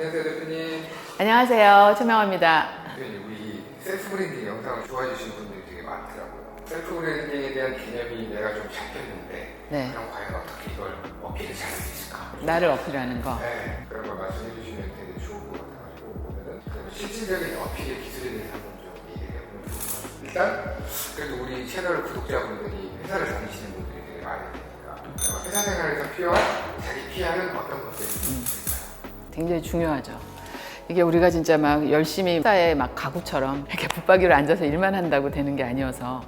안녕하세요, 대표님. 안녕하세요. 최명화입니다. 대표님, 우리 셀프 브랜딩 영상을 좋아해 주시는 분들이 되게 많더라고요. 셀프 브랜딩에 대한 개념이 내가 좀 잡혔는데 네. 그럼 과연 어떻게 이걸 어필을 잘할 수 있을까? 나를 어필하는 거. 네, 그런 걸 말씀해 주시면 되게 좋을 것 같아가지고 오늘은 그 실질적인 어필의 기술에 대해서 한번 좀 얘기를 해보면 좋을 것 같습니다. 일단 그래도 우리 채널 구독자분들이 회사를 다니시는 분들이 되게 많이 되니까 회사 생활에서 필요한 자기 PR은 어떤 것들이 있을까요? 굉장히 중요하죠. 이게 우리가 진짜 막 열심히 회사에 막 가구처럼 이렇게 붙박이로 앉아서 일만 한다고 되는 게 아니어서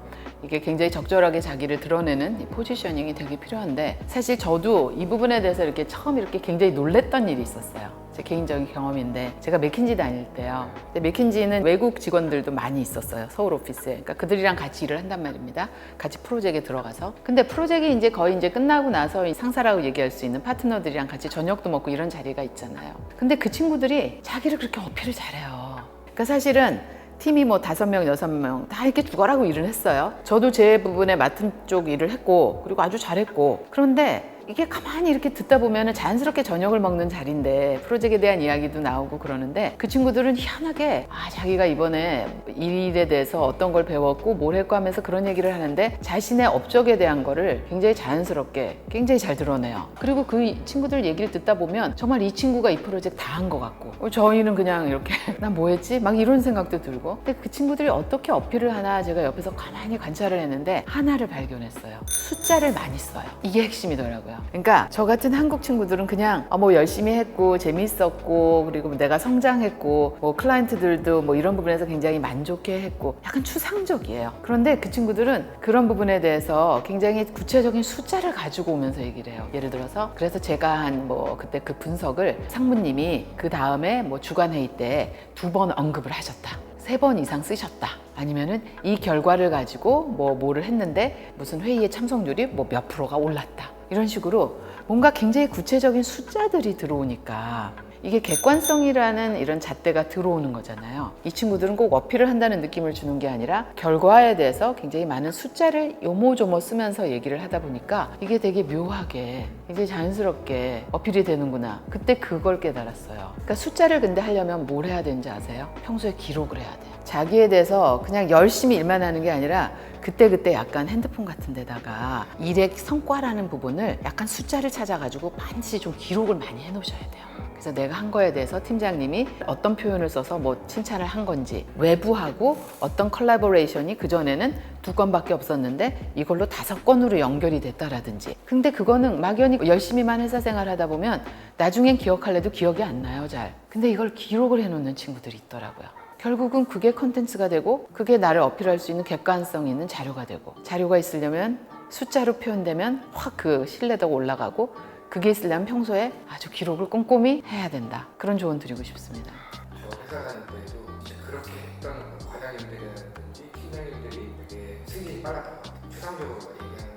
이게 굉장히 적절하게 자기를 드러내는 이 포지셔닝이 되게 필요한데, 사실 저도 이 부분에 대해서 이렇게 처음 이렇게 굉장히 놀랬던 일이 있었어요. 제 개인적인 경험인데, 제가 맥킨지 다닐 때요. 근데 맥킨지는 외국 직원들도 많이 있었어요. 서울 오피스에. 그러니까 그들이랑 같이 일을 한단 말입니다. 같이 프로젝트에 들어가서. 근데 프로젝트가 이제 거의 이제 끝나고 나서 이 상사라고 얘기할 수 있는 파트너들이랑 같이 저녁도 먹고 이런 자리가 있잖아요. 근데 그 친구들이 자기를 그렇게 어필을 잘해요. 그러니까 사실은 팀이 뭐 5명, 6명 다 이렇게 죽어라고 일을 했어요. 저도 제 부분에 맡은 쪽 일을 했고, 그리고 아주 잘했고. 그런데 이게 가만히 이렇게 듣다 보면 자연스럽게 저녁을 먹는 자리인데 프로젝트에 대한 이야기도 나오고 그러는데, 그 친구들은 희한하게 자기가 이번에 이 일에 대해서 어떤 걸 배웠고 뭘 했고 하면서 그런 얘기를 하는데, 자신의 업적에 대한 거를 굉장히 자연스럽게 굉장히 잘 드러내요. 그리고 그 친구들 얘기를 듣다 보면 정말 이 친구가 이 프로젝트 다 한 것 같고, 저희는 그냥 이렇게 난 뭐 했지? 막 이런 생각도 들고. 근데 그 친구들이 어떻게 어필을 하나 제가 옆에서 가만히 관찰을 했는데 하나를 발견했어요. 숫자를 많이 써요. 이게 핵심이더라고요. 그러니까 저 같은 한국 친구들은 그냥 뭐 열심히 했고 재밌었고, 그리고 내가 성장했고, 뭐 클라이언트들도 뭐 이런 부분에서 굉장히 만족해 했고, 약간 추상적이에요. 그런데 그 친구들은 그런 부분에 대해서 굉장히 구체적인 숫자를 가지고 오면서 얘기를 해요. 예를 들어서 그래서 제가 한 뭐 그때 그 분석을 상무님이 그 다음에 뭐 주간 회의 때 2번 언급을 하셨다, 3번 이상 쓰셨다, 아니면은 이 결과를 가지고 뭐를 했는데 무슨 회의의 참석률이 뭐 몇 프로가 올랐다, 이런 식으로 뭔가 굉장히 구체적인 숫자들이 들어오니까 이게 객관성이라는 이런 잣대가 들어오는 거잖아요. 이 친구들은 꼭 어필을 한다는 느낌을 주는 게 아니라 결과에 대해서 굉장히 많은 숫자를 요모조모 쓰면서 얘기를 하다 보니까 이게 되게 묘하게 굉장히 자연스럽게 어필이 되는구나. 그때 그걸 깨달았어요. 그러니까 숫자를 근데 하려면 뭘 해야 되는지 아세요? 평소에 기록을 해야 돼요. 자기에 대해서 그냥 열심히 일만 하는 게 아니라 그때그때 약간 핸드폰 같은 데다가 일의 성과라는 부분을 약간 숫자를 찾아가지고 반드시 좀 기록을 많이 해놓으셔야 돼요. 그래서 내가 한 거에 대해서 팀장님이 어떤 표현을 써서 뭐 칭찬을 한 건지, 외부하고 어떤 컬래버레이션이 그전에는 2건밖에 없었는데 이걸로 5건으로 연결이 됐다라든지. 근데 그거는 막연히 열심히만 회사 생활 하다 보면 나중엔 기억할래도 기억이 안 나요, 잘. 근데 이걸 기록을 해놓는 친구들이 있더라고요. 결국은 그게 컨텐츠가 되고, 그게 나를 어필할 수 있는 객관성 있는 자료가 되고, 자료가 있으려면 숫자로 표현되면 확 그 신뢰도가 올라가고, 그게 있으려면 평소에 아주 기록을 꼼꼼히 해야 된다. 그런 조언 드리고 싶습니다. 저 회사 다닐 때도 이제 그렇게 했던 과장님들이라든지 팀장님들이 되게 승진이 빨랐던 것 같아요. 추상적으로 얘기하는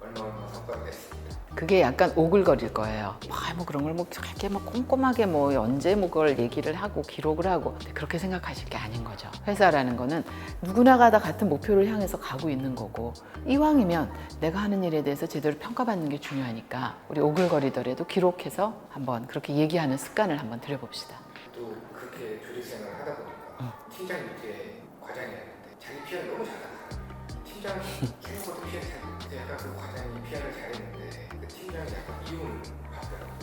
사람보다 얼마 성과가 냈습니다. 그게 약간 오글거릴 거예요. 뭐 그런 걸 뭐 이렇게 뭐 꼼꼼하게 뭐 언제 뭐 그걸 얘기를 하고 기록을 하고, 그렇게 생각하실 게 아닌 거죠. 회사라는 거는 누구나가 다 같은 목표를 향해서 가고 있는 거고, 이왕이면 내가 하는 일에 대해서 제대로 평가받는 게 중요하니까 우리 오글거리더라도 기록해서 한번 그렇게 얘기하는 습관을 한번 들여봅시다. 또 그렇게 조직 생활을 하다 보니까 팀장 밑에 과장이었는데 자기 PR을 너무 잘하는 팀장이 생각보다 PR 잘 못해. 약간 그 과장이 PR을 잘했는데 그 팀장이 약간 미움을 받더라고요.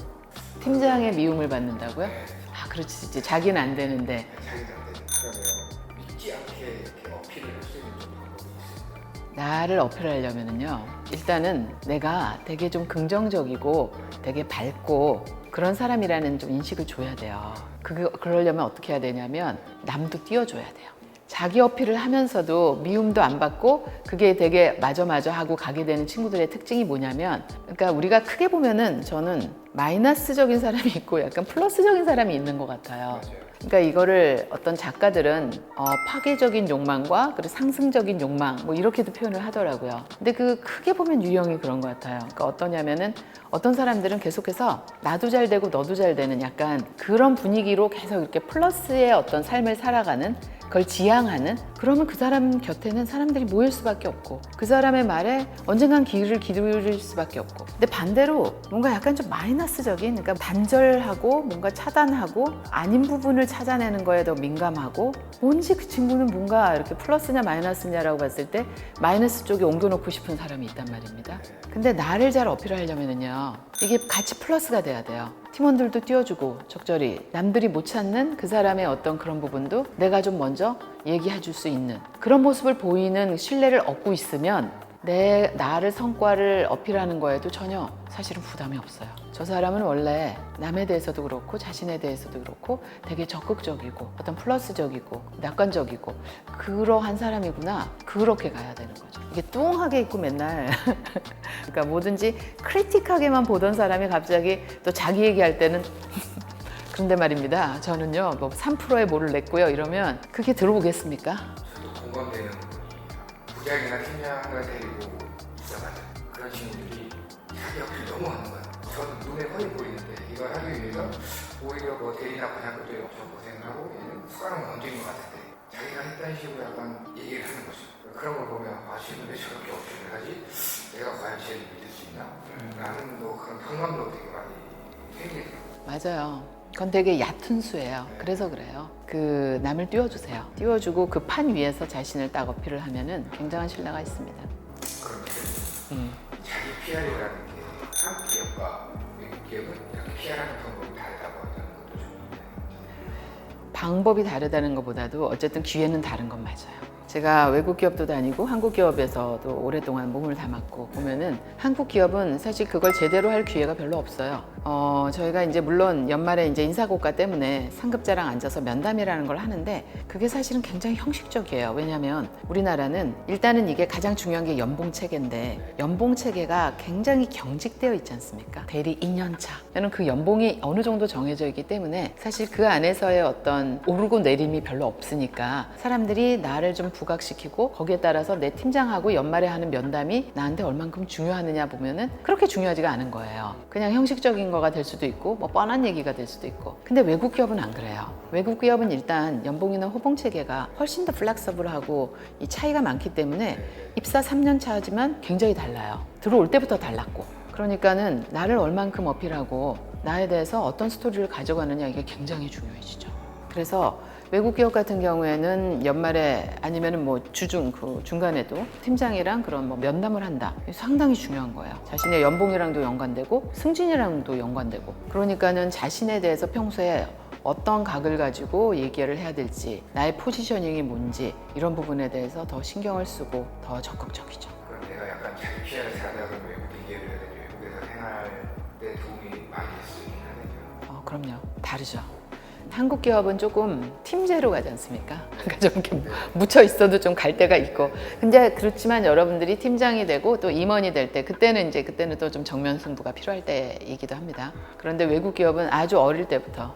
팀장의 미움을 받는다고요? 네, 그렇지. 이제 자기는 안 되는데. 자기는 안 되는. 그러면 믿지 않게 이렇게 어필을 할 수 있는 좀 방법이 있습니다. 나를 어필하려면은요, 일단은 내가 되게 좀 긍정적이고 되게 밝고 그런 사람이라는 좀 인식을 줘야 돼요. 그러려면 어떻게 해야 되냐면 남도 띄워줘야 돼요. 자기 어필을 하면서도 미움도 안 받고 그게 되게 마저 하고 가게 되는 친구들의 특징이 뭐냐면, 그러니까 우리가 크게 보면은 저는 마이너스적인 사람이 있고 약간 플러스적인 사람이 있는 것 같아요. 맞아요. 그러니까 이거를 어떤 작가들은 파괴적인 욕망과 그리고 상승적인 욕망 뭐 이렇게도 표현을 하더라고요. 근데 그 크게 보면 유형이 그런 것 같아요. 그러니까 어떠냐면은 어떤 사람들은 계속해서 나도 잘 되고 너도 잘 되는 약간 그런 분위기로 계속 이렇게 플러스의 어떤 삶을 살아가는 그걸 지향하는, 그러면 그 사람 곁에는 사람들이 모일 수밖에 없고 그 사람의 말에 언젠간 귀를 기울일 수밖에 없고. 근데 반대로 뭔가 약간 좀 마이너스적인, 그러니까 단절하고 뭔가 차단하고 아닌 부분을 찾아내는 거에 더 민감하고, 뭔지 그 친구는 뭔가 이렇게 플러스냐 마이너스냐라고 봤을 때 마이너스 쪽에 옮겨놓고 싶은 사람이 있단 말입니다. 근데 나를 잘 어필하려면은요, 이게 같이 플러스가 돼야 돼요. 팀원들도 띄워주고 적절히 남들이 못 찾는 그 사람의 어떤 그런 부분도 내가 좀 먼저 얘기해 줄 수 있는 그런 모습을 보이는 신뢰를 얻고 있으면 나를 성과를 어필하는 거에도 전혀 사실은 부담이 없어요. 저 사람은 원래 남에 대해서도 그렇고 자신에 대해서도 그렇고 되게 적극적이고 어떤 플러스적이고 낙관적이고 그러한 사람이구나, 그렇게 가야 되는 거죠. 이게 뚱하게 있고 맨날 그러니까 뭐든지 크리틱하게만 보던 사람이 갑자기 또 자기 얘기할 때는 그런데 말입니다. 저는요 뭐 3%에 뭐를 냈고요 이러면 그게 들어오겠습니까? 저도 공감되는 부분이 부장이나 팀장을 데리고 있어가지고 그런 친구들이 자기 어필 너무 하는 거예요. 저는 눈에 훤히 보이는데 이걸 하기 위해서 오히려 뭐 대리나 과장급들이 엄청 고생을 하고 얘는 숟가락을 얹은 것 같은데 자기가 했다는 식으로 약간 얘기를 하는 거죠. 그런 걸 보면 아 쟤는 왜 저렇게 어필을 하지? 내가 과연 쟤를 믿을 수 있나? 라는 뭐 그런 경감도 되게 많이 생기더라고요. 맞아요. 그건 되게 얕은 수예요. 그래서 그래요. 그 남을 띄워주세요. 띄워주고 그 판 위에서 자신을 딱 어필을 하면은 굉장한 신뢰가 있습니다. 그런데 자기 PR이라는 게 한국 기업과 미국 기업은 이렇게 PR하는 방법이 다르다고 하는 것도 좀 있나요? 방법이 다르다는 것보다도 어쨌든 기회는 다른 건 맞아요. 제가 외국 기업도 다니고 한국 기업에서도 오랫동안 몸을 담았고 보면은 한국 기업은 사실 그걸 제대로 할 기회가 별로 없어요. 저희가 이제 물론 연말에 이제 인사고가 때문에 상급자랑 앉아서 면담이라는 걸 하는데 그게 사실은 굉장히 형식적이에요. 왜냐하면 우리나라는 일단은 이게 가장 중요한 게 연봉 체계인데 연봉 체계가 굉장히 경직되어 있지 않습니까? 대리 2년 차. 저는 그 연봉이 어느 정도 정해져 있기 때문에 사실 그 안에서의 어떤 오르고 내림이 별로 없으니까 사람들이 나를 좀 부각시키고 거기에 따라서 내 팀장하고 연말에 하는 면담이 나한테 얼만큼 중요하느냐 보면은 그렇게 중요하지가 않은 거예요. 그냥 형식적인 거가 될 수도 있고 뭐 뻔한 얘기가 될 수도 있고. 근데 외국 기업은 안 그래요. 외국 기업은 일단 연봉이나 호봉 체계가 훨씬 더 플렉서블하고 이 차이가 많기 때문에 입사 3년 차지만 굉장히 달라요. 들어올 때부터 달랐고. 그러니까는 나를 얼만큼 어필하고 나에 대해서 어떤 스토리를 가져가느냐 이게 굉장히 중요해지죠. 그래서 외국 기업 같은 경우에는 연말에 아니면은 뭐 중간에도 팀장이랑 그런 뭐 면담을 한다. 이게 상당히 중요한 거예요. 자신의 연봉이랑도 연관되고 승진이랑도 연관되고. 그러니까는 자신에 대해서 평소에 어떤 각을 가지고 얘기를 해야 될지, 나의 포지셔닝이 뭔지 이런 부분에 대해서 더 신경을 쓰고 더 적극적이죠. 그럼 내가 약간 자기 PR을 잘하다 보면 외국인 기업을 해야 되죠. 외국에서 생활할 때 도움이 많이 될 수 있긴 하네요. 그럼요. 다르죠. 한국 기업은 조금 팀제로 가지 않습니까? 그러니까 좀 이렇게 묻혀 있어도 좀 갈 때가 있고. 근데 그렇지만 여러분들이 팀장이 되고 또 임원이 될 때 그때는 또 좀 정면 승부가 필요할 때이기도 합니다. 그런데 외국 기업은 아주 어릴 때부터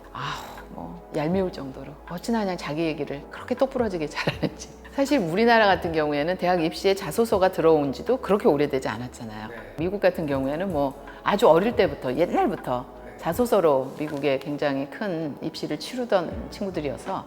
얄미울 정도로 어찌나 그냥 자기 얘기를 그렇게 똑부러지게 잘하는지. 사실 우리나라 같은 경우에는 대학 입시에 자소서가 들어온 지도 그렇게 오래되지 않았잖아요. 미국 같은 경우에는 뭐 아주 어릴 때부터 옛날부터 자소서로 미국에 굉장히 큰 입시를 치르던 친구들이어서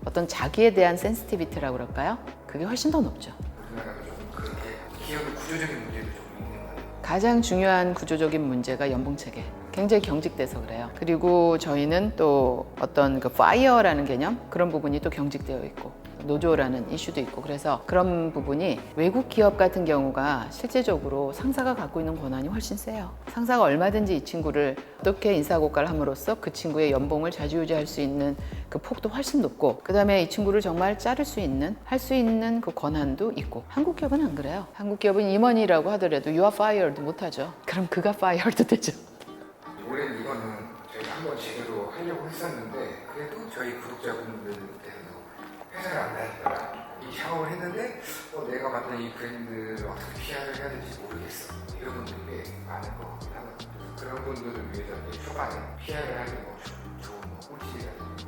어떤 자기에 대한 센시티비티라고 그럴까요? 그게 훨씬 더 높죠. 우리나라가 조금 그렇게 기업의 구조적인 문제도 좀 있는 거예요. 가장 중요한 구조적인 문제가 연봉체계. 굉장히 경직돼서 그래요. 그리고 저희는 또 어떤 그 파이어라는 개념 그런 부분이 또 경직되어 있고 노조라는 이슈도 있고 그래서 그런 부분이 외국 기업 같은 경우가 실제적으로 상사가 갖고 있는 권한이 훨씬 세요. 상사가 얼마든지 이 친구를 어떻게 인사고과를 함으로써 그 친구의 연봉을 좌지우지할 수 있는 그 폭도 훨씬 높고 그 다음에 이 친구를 정말 자를 수 있는 할 수 있는 그 권한도 있고. 한국 기업은 안 그래요. 한국 기업은 임원이라고 하더라도 you are fired 못하죠. 그럼 그가 fired 되죠. 올해는 이거는 저희가 한번 제대로 하려고 했었는데 그래도 저희 구독자분들께서도 회사를 안 다녔다가 이 샤워를 했는데 내가 만든 이 브랜드를 어떻게 PR을 해야 될지 모르겠어. 이런 분들이 꽤 많을 것 같긴 하거든요. 그런 분들을 위해서 이제 초반에 PR을 하는 뭐 좋은 뭐 꿀팁이라든지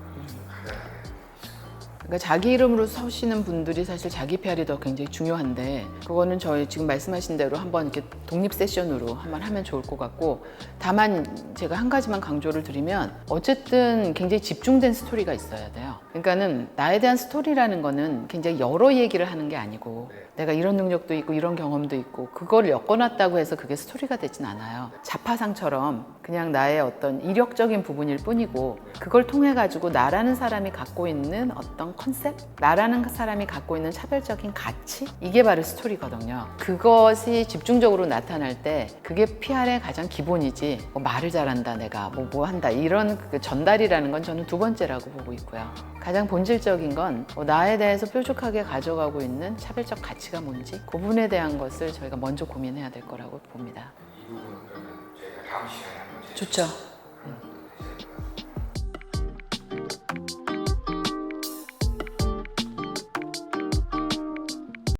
간단하게 있을까요? 그러니까 자기 이름으로 서시는 분들이 사실 자기 PR이 더 굉장히 중요한데 그거는 저희 지금 말씀하신 대로 한번 이렇게 독립 세션으로 한번 하면 좋을 것 같고 다만 제가 한 가지만 강조를 드리면 어쨌든 굉장히 집중된 스토리가 있어야 돼요. 그러니까는 나에 대한 스토리라는 거는 굉장히 여러 얘기를 하는 게 아니고 내가 이런 능력도 있고 이런 경험도 있고 그걸 엮어놨다고 해서 그게 스토리가 되진 않아요. 자파상처럼 그냥 나의 어떤 이력적인 부분일 뿐이고 그걸 통해 가지고 나라는 사람이 갖고 있는 어떤 컨셉? 나라는 사람이 갖고 있는 차별적인 가치? 이게 바로 스토리거든요. 그것이 집중적으로 나타날 때 그게 PR의 가장 기본이지 뭐 말을 잘한다 내가 뭐 한다 이런 그 전달이라는 건 저는 두 번째라고 보고 있고요. 가장 본질적인 건 나에 대해서 뾰족하게 가져가고 있는 차별적 가치가 뭔지 그 부분에 대한 것을 저희가 먼저 고민해야 될 거라고 봅니다. 이 부분은 그러면 저희가 다음 시간에 한번 좋죠.